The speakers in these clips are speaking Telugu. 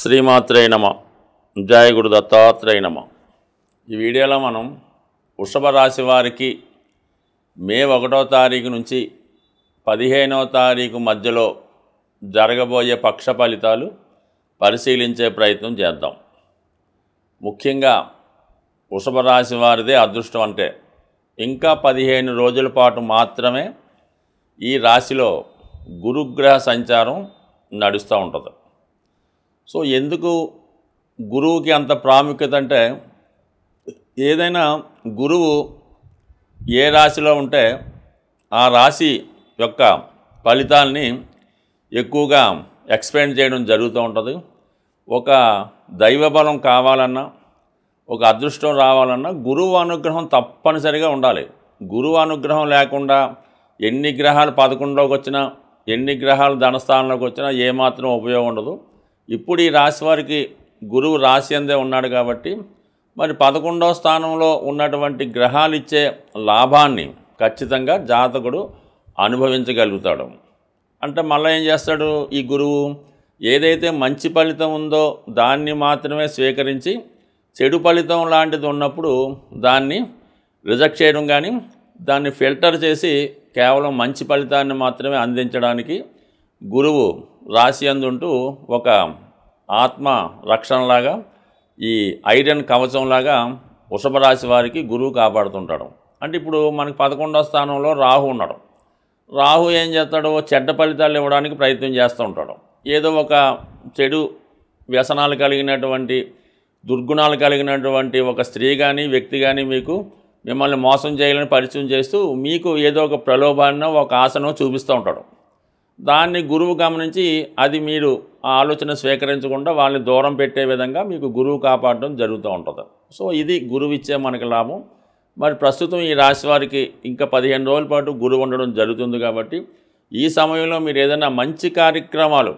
శ్రీమాత్రే నమ. జయ గురు దత్తాత్రేయ నమ. ఈ వీడియోలో మనం వృషభ రాశి వారికి మే 1వ తారీఖు నుంచి 15వ తారీఖు మధ్యలో జరగబోయే పక్ష ఫలితాలు పరిశీలించే ప్రయత్నం చేద్దాం. ముఖ్యంగా వృషభ రాశి వారిదే అదృష్టం. అంటే ఇంకా 15 రోజుల పాటు మాత్రమే ఈ రాశిలో గురుగ్రహ సంచారం నడుస్తూ ఉంటుంది. సో ఎందుకు గురువుకి అంత ప్రాముఖ్యత అంటే, ఏదైనా గురువు ఏ రాశిలో ఉంటే ఆ రాశి యొక్క ఫలితాలని ఎక్కువగా ఎక్స్ప్లెయిన్ చేయడం జరుగుతూ ఉంటుంది. ఒక దైవబలం కావాలన్నా, ఒక అదృష్టం రావాలన్నా గురువు అనుగ్రహం తప్పనిసరిగా ఉండాలి. గురువు అనుగ్రహం లేకుండా ఎన్ని గ్రహాలు 11లోకి వచ్చినా, ఎన్ని గ్రహాలు ధనస్థానంలోకి వచ్చినా ఏమాత్రం ఉపయోగం ఉండదు. ఇప్పుడు ఈ రాశి వారికి గురువు రాశి అందే ఉన్నాడు కాబట్టి మరి 11వ స్థానంలో ఉన్నటువంటి గ్రహాలు ఇచ్చే లాభాన్ని ఖచ్చితంగా జాతకుడు అనుభవించగలుగుతాడు. అంటే మళ్ళీ ఏం చేస్తాడు ఈ గురువు? ఏదైతే మంచి ఫలితం ఉందో దాన్ని మాత్రమే స్వీకరించి, చెడు ఫలితం లాంటిది ఉన్నప్పుడు దాన్ని రిజెక్ట్ చేయడం కానీ, దాన్ని ఫిల్టర్ చేసి కేవలం మంచి ఫలితాన్ని మాత్రమే అందించడానికి గురువు రాశి అందుంటూ ఒక ఆత్మ రక్షణలాగా, ఈ ఐరన్ కవచంలాగా వృషభ రాశి వారికి గురువు కాపాడుతుంటాడు. అంటే ఇప్పుడు మనకి 11వ స్థానంలో రాహు ఉన్నాడు. రాహు ఏం చేస్తాడు? చెడ్డ ఫలితాలు ఇవ్వడానికి ప్రయత్నం చేస్తూ ఉంటాడు. ఏదో ఒక చెడు వ్యసనాలు కలిగినటువంటి, దుర్గుణాలు కలిగినటువంటి ఒక స్త్రీ కానీ వ్యక్తి కానీ మిమ్మల్ని మోసం చేయాలని పరిచయం చేస్తూ మీకు ఏదో ఒక ప్రలోభాన్నో ఒక ఆశనో చూపిస్తూ ఉంటాడు. దాన్ని గురువు గమనించి అది మీరు ఆ ఆలోచన స్వీకరించకుండా వాళ్ళని దూరం పెట్టే విధంగా మీకు గురువు కాపాడడం జరుగుతూ ఉంటుంది. సో ఇది గురువు ఇచ్చే మనకి లాభం. మరి ప్రస్తుతం ఈ రాశి వారికి ఇంకా 15 రోజుల పాటు గురువు ఉండడం జరుగుతుంది కాబట్టి ఈ సమయంలో మీరు ఏదైనా మంచి కార్యక్రమాలు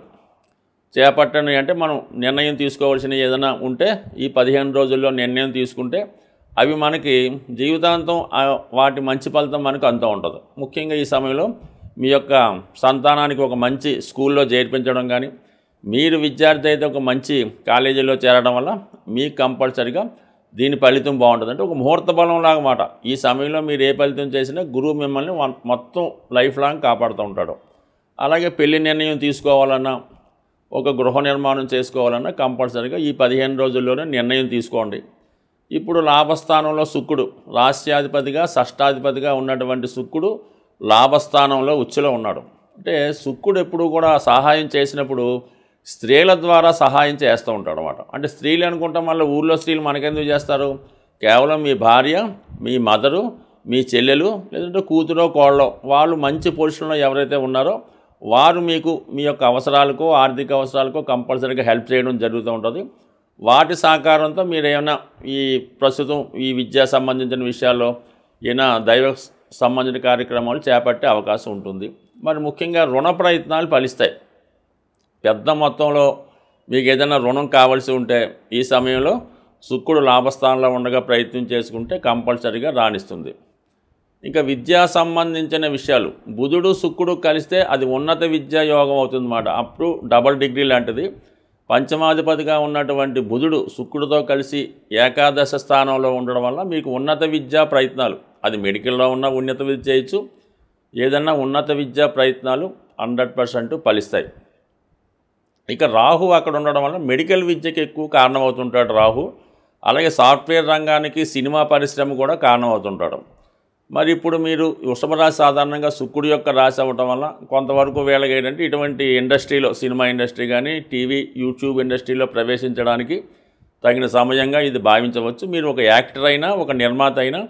చేపట్టండి. అంటే మనం నిర్ణయం తీసుకోవాల్సిన ఏదైనా ఉంటే ఈ 15 రోజుల్లో నిర్ణయం తీసుకుంటే అవి మనకి జీవితాంతం వాటి మంచి ఫలితం మనకు అంతా ఉంటుంది. ముఖ్యంగా ఈ సమయంలో మీ యొక్క సంతానానికి ఒక మంచి స్కూల్లో చేర్పించడం కానీ, మీరు విద్యార్థి అయితే ఒక మంచి కాలేజీలో చేరడం వల్ల మీకు కంపల్సరిగా దీని ఫలితం బాగుంటుంది. అంటే ఒక ముహూర్త బలం లాగా మాట. ఈ సమయంలో మీరు ఏ ఫలితం చేసినా గురువు మిమ్మల్ని మొత్తం లైఫ్ లాంగ్ కాపాడుతూ ఉంటాడు. అలాగే పెళ్లి నిర్ణయం తీసుకోవాలన్నా, ఒక గృహ నిర్మాణం చేసుకోవాలన్నా కంపల్సరిగా ఈ 15 రోజుల్లోనే నిర్ణయం తీసుకోండి. ఇప్పుడు లాభస్థానంలో శుక్రుడు, రాశ్యాధిపతిగా షష్టాధిపతిగా ఉన్నటువంటి శుక్రుడు లాభస్థానంలో ఉచ్చులో ఉన్నాడు. అంటే శుక్రుడు ఎప్పుడు కూడా సహాయం చేసినప్పుడు స్త్రీల ద్వారా సహాయం చేస్తూ ఉంటాడు అన్నమాట. అంటే స్త్రీలు అనుకుంటాం, మళ్ళీ ఊళ్ళో స్త్రీలు మనకెందుకు చేస్తారు? కేవలం మీ భార్య, మీ మదరు, మీ చెల్లెలు, లేదంటే కూతురో కోళ్ళో, వాళ్ళు మంచి పొజిషన్లో ఎవరైతే ఉన్నారో వారు మీకు మీ యొక్క అవసరాలకో ఆర్థిక అవసరాలకో కంపల్సరీగా హెల్ప్ చేయడం జరుగుతూ ఉంటుంది. వాటి సహకారంతో మీరు ఏమైనా ఈ ప్రస్తుతం ఈ విద్యా సంబంధించిన విషయాల్లో ఏమైనా దైవ సంబంధించిన కార్యక్రమాలు చేపట్టే అవకాశం ఉంటుంది. మరి ముఖ్యంగా రుణ ప్రయత్నాలు ఫలిస్తాయి. పెద్ద మొత్తంలో మీకు ఏదైనా రుణం కావాల్సి ఉంటే ఈ సమయంలో శుక్రుడు లాభస్థానంలో ఉండగా ప్రయత్నం చేసుకుంటే కంపల్సరీగా రాణిస్తుంది. ఇంకా విద్యా సంబంధించిన విషయాలు బుధుడు శుక్రుడు కలిస్తే అది ఉన్నత విద్యా యోగం అవుతుందన్నమాట. అప్పుడు డబల్ డిగ్రీ లాంటిది. పంచమాధిపతిగా ఉన్నటువంటి బుధుడు శుక్రుడితో కలిసి ఏకాదశ స్థానంలో ఉండడం వల్ల మీకు ఉన్నత విద్యా ప్రయత్నాలు, అది మెడికల్లో ఉన్న ఉన్నత విద్య చేయొచ్చు, ఏదన్నా ఉన్నత విద్యా ప్రయత్నాలు 100% ఫలిస్తాయి. ఇక రాహు అక్కడ ఉండడం వల్ల మెడికల్ విద్యకి ఎక్కువ కారణమవుతుంటాడు రాహు. అలాగే సాఫ్ట్వేర్ రంగానికి, సినిమా పరిశ్రమ కూడా కారణమవుతుంటాడు. మరి ఇప్పుడు మీరు వృషభ రాశి సాధారణంగా శుక్రుడి యొక్క రాశి అవ్వటం వల్ల కొంతవరకు వీళ్ళకి ఏంటంటే ఇటువంటి ఇండస్ట్రీలో, సినిమా ఇండస్ట్రీ కానీ, టీవీ, యూట్యూబ్ ఇండస్ట్రీలో ప్రవేశించడానికి తగిన సమయంగా ఇది భావించవచ్చు. మీరు ఒక యాక్టర్ అయినా, ఒక నిర్మాత అయినా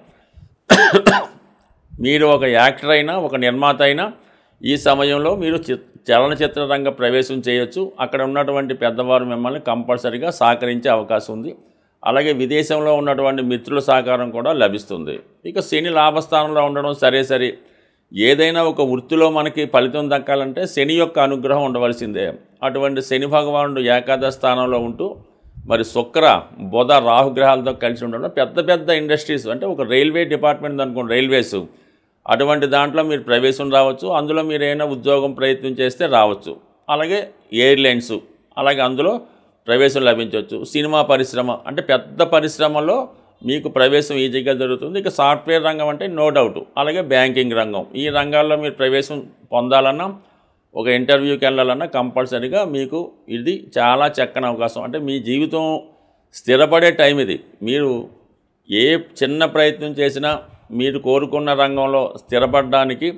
ఒక నిర్మాత అయినా ఈ సమయంలో మీరు చలనచిత్ర రంగ ప్రవేశం చేయొచ్చు. అక్కడ ఉన్నటువంటి పెద్దవారు మిమ్మల్ని కంపల్సరీగా సహకరించే అవకాశం ఉంది. అలాగే విదేశంలో ఉన్నటువంటి మిత్రుల సహకారం కూడా లభిస్తుంది. ఇక శని లాభస్థానంలో ఉండడం సరే, ఏదైనా ఒక వృత్తిలో మనకి ఫలితం దక్కాలంటే శని యొక్క అనుగ్రహం ఉండవలసిందే. అటువంటి శని భగవానుడు ఏకాదశ స్థానంలో ఉంటూ మరి శుక్ర, బుధ, రాహుగ్రహాలతో కలిసి ఉండడం పెద్ద ఇండస్ట్రీస్, అంటే ఒక రైల్వే డిపార్ట్మెంట్ అనుకోండి, రైల్వేస్, అటువంటి దాంట్లో మీరు ప్రవేశం రావచ్చు. అందులో మీరు ఏమైనా ఉద్యోగం ప్రయత్నం చేస్తే రావచ్చు. అలాగే ఎయిర్లైన్స్, అలాగే అందులో ప్రవేశం లభించవచ్చు. సినిమా పరిశ్రమ అంటే పెద్ద పరిశ్రమలో మీకు ప్రవేశం ఈజీగా జరుగుతుంది. ఇక సాఫ్ట్వేర్ రంగం అంటే నో డౌట్. అలాగే బ్యాంకింగ్ రంగం, ఈ రంగాల్లో మీరు ప్రవేశం పొందాలన్నా, ఒక ఇంటర్వ్యూకి వెళ్ళాలన్నా కంపల్సరీగా మీకు ఇది చాలా చక్కని అవకాశం. అంటే మీ జీవితం స్థిరపడే టైం ఇది. మీరు ఏ చిన్న ప్రయత్నం చేసినా మీరు కోరుకున్న రంగంలో స్థిరపడడానికి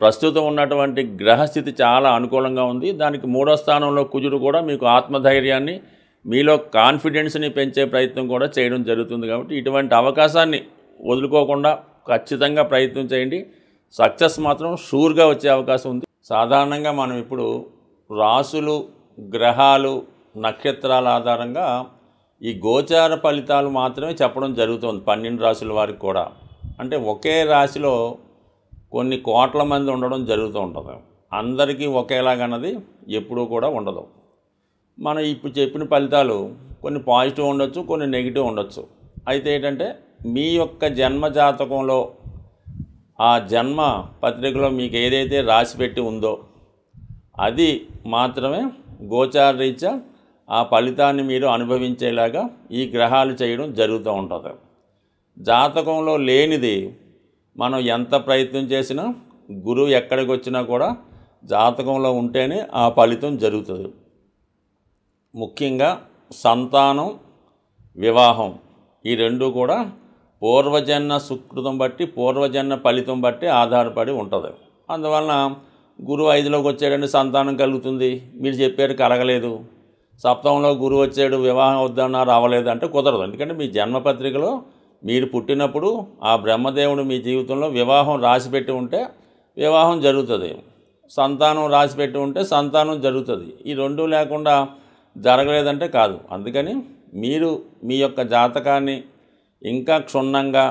ప్రస్తుతం ఉన్నటువంటి గ్రహస్థితి చాలా అనుకూలంగా ఉంది. దానికి 3వ స్థానంలో కుజుడు కూడా మీకు ఆత్మధైర్యాన్ని, మీలో కాన్ఫిడెన్స్ని పెంచే ప్రయత్నం కూడా చేయడం జరుగుతుంది. కాబట్టి ఇటువంటి అవకాశాన్ని వదులుకోకుండా ఖచ్చితంగా ప్రయత్నం చేయండి. సక్సెస్ మాత్రం షూర్గా వచ్చే అవకాశం ఉంది. సాధారణంగా మనం ఇప్పుడు రాసులు, గ్రహాలు, నక్షత్రాల ఆధారంగా ఈ గోచార ఫలితాలు మాత్రమే చెప్పడం జరుగుతుంది 12 రాశుల వారికి కూడా. అంటే ఒకే రాశిలో కొన్ని కోట్ల మంది ఉండడం జరుగుతూ ఉంటుంది. అందరికీ ఒకేలాగన్నది ఎప్పుడూ కూడా ఉండదు. మనం ఇప్పుడు చెప్పిన ఫలితాలు కొన్ని పాజిటివ్ ఉండొచ్చు, కొన్ని నెగిటివ్ ఉండొచ్చు. అయితే ఏంటంటే మీ యొక్క జన్మ జాతకంలో ఆ జన్మ పత్రికలో మీకు ఏదైతే రాసి పెట్టి ఉందో అది మాత్రమే గోచార రీత్యా ఆ ఫలితాన్ని మీరు అనుభవించేలాగా ఈ గ్రహాలు చేయడం జరుగుతూ ఉంటుంది. జాతకంలో లేనిది మనం ఎంత ప్రయత్నం చేసినా, గురువు ఎక్కడికి వచ్చినా కూడా జాతకంలో ఉంటేనే ఆ ఫలితం జరుగుతుంది. ముఖ్యంగా సంతానం, వివాహం ఈ రెండు కూడా పూర్వజన్మ సుకృతం బట్టి, పూర్వజన్మ ఫలితం బట్టి ఆధారపడి ఉంటుంది. అందువలన గురువు 5లోకి వచ్చాడంటే సంతానం కలుగుతుంది, మీరు చెప్పారు కలగలేదు. సప్తమంలో గురువు వచ్చాడు, వివాహం వద్దన్నారు, అవ్వలేదు అంటే కుదరదు. ఎందుకంటే మీ జన్మపత్రికలో మీరు పుట్టినప్పుడు ఆ బ్రహ్మదేవుడు మీ జీవితంలో వివాహం రాసిపెట్టి ఉంటే వివాహం జరుగుతుంది, సంతానం రాసిపెట్టి ఉంటే సంతానం జరుగుతుంది. ఈ రెండూ లేకుండా జరగలేదంటే కాదు. అందుకని మీరు మీ యొక్క జాతకాన్ని ఇంకా క్షుణ్ణంగా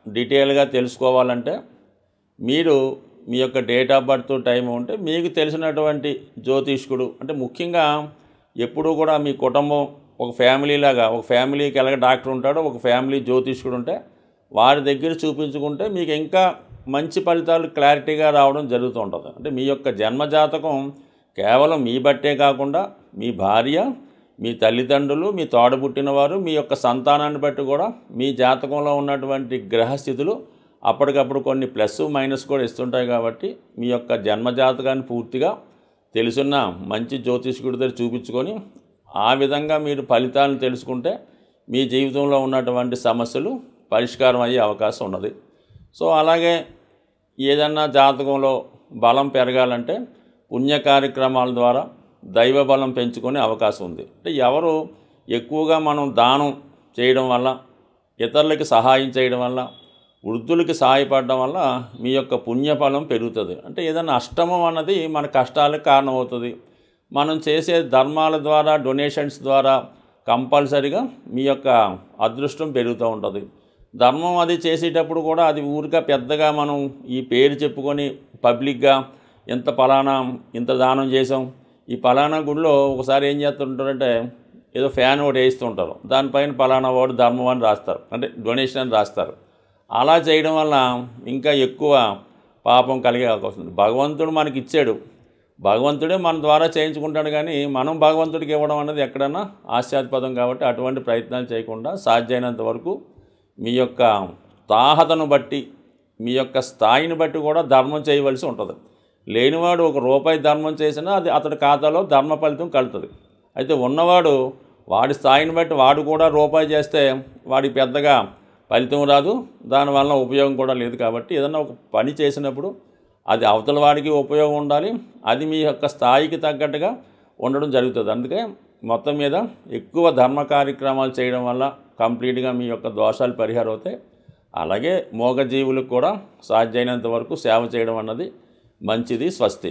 డీటెయిల్గా తెలుసుకోవాలంటే మీరు మీ యొక్క డేట్ ఆఫ్ బర్త్ టైం ఉంటే మీకు తెలిసినటువంటి జ్యోతిష్కుడు, అంటే ముఖ్యంగా ఎప్పుడూ కూడా మీ కుటుంబం ఒక ఫ్యామిలీ లాగా, ఒక ఫ్యామిలీకి ఎలాగ డాక్టర్ ఉంటాడో ఒక ఫ్యామిలీ జ్యోతిష్కుడు ఉంటే వారి దగ్గర చూపించుకుంటే మీకు ఇంకా మంచి ఫలితాలు క్లారిటీగా రావడం జరుగుతూ ఉంటుంది. అంటే మీ యొక్క జన్మజాతకం కేవలం మీ బట్టే కాకుండా మీ భార్య, మీ తల్లిదండ్రులు, మీ తోడబుట్టినవారు, మీ యొక్క సంతానాన్ని బట్టి కూడా మీ జాతకంలో ఉన్నటువంటి గ్రహస్థితులు అప్పటికప్పుడు కొన్ని ప్లస్ మైనస్ కూడా ఇస్తుంటాయి. కాబట్టి మీ యొక్క జన్మజాతకాన్ని పూర్తిగా తెలుసున్న మంచి జ్యోతిష్కుడి దగ్గర చూపించుకొని ఆ విధంగా మీరు ఫలితాలను తెలుసుకుంటే మీ జీవితంలో ఉన్నటువంటి సమస్యలు పరిష్కారం అయ్యే అవకాశం ఉన్నది. సో అలాగే ఏదన్నా జాతకంలో బలం పెరగాలంటే పుణ్య కార్యక్రమాల ద్వారా దైవ బలం పెంచుకునే అవకాశం ఉంది. అంటే ఎవరు ఎక్కువగా మనం దానం చేయడం వల్ల, ఇతరులకి సహాయం చేయడం వల్ల, వృద్ధులకి సహాయపడడం వల్ల మీ యొక్క పుణ్యఫలం పెరుగుతుంది. అంటే ఏదైనా అష్టమం అన్నది మన కష్టాలకు కారణమవుతుంది. మనం చేసే ధర్మాల ద్వారా, డొనేషన్స్ ద్వారా కంపల్సరీగా మీ యొక్క అదృష్టం పెరుగుతూ ఉంటుంది. ధర్మం అది చేసేటప్పుడు కూడా అది ఊరిగా పెద్దగా మనం ఈ పేరు చెప్పుకొని పబ్లిక్గా ఇంత దానం చేసాం, ఈ పలానా గుడిలో ఒకసారి ఏం చేస్తుంటారంటే ఏదో ఫ్యాన్ ఒకటి వేస్తుంటారు, దానిపైన పలానా వాడు ధర్మం అని రాస్తారు, అంటే డొనేషన్ అని రాస్తారు. అలా చేయడం వల్ల ఇంకా ఎక్కువ పాపం కలిగే అవకాశం ఉంది. భగవంతుడు మనకి ఇచ్చాడు, భగవంతుడే మన ద్వారా చేయించుకుంటాడు, కానీ మనం భగవంతుడికి ఇవ్వడం అనేది ఎక్కడన్నా హాస్యాస్పదం. కాబట్టి అటువంటి ప్రయత్నాలు చేయకుండా సాధ్యమైనంత వరకు మీ యొక్క తాహతను బట్టి, మీ యొక్క స్థాయిని బట్టి కూడా ధర్మం చేయవలసి ఉంటుంది. లేనివాడు ₹1 ధర్మం చేసినా అది అతడి ఖాతాలో ధర్మ ఫలితం కలుగుతుంది. అయితే ఉన్నవాడు వాడి స్థాయిని బట్టి వాడు కూడా ₹1 చేస్తే వాడికి పెద్దగా ఫలితం రాదు, దానివల్ల ఉపయోగం కూడా లేదు. కాబట్టి ఏదన్నా ఒక పని చేసినప్పుడు అది అవతల వాడికి ఉపయోగం ఉండాలి, అది మీ యొక్క స్థాయికి తగ్గట్టుగా ఉండడం జరుగుతుంది. అందుకే మొత్తం మీద ఎక్కువ ధర్మ కార్యక్రమాలు చేయడం వల్ల కంప్లీట్గా మీ యొక్క దోషాలు పరిహారం అవుతాయి. అలాగే మూగజీవులకు కూడా సాధ్యమైనంత వరకు సేవ చేయడం అన్నది మంచిది. స్వస్తి.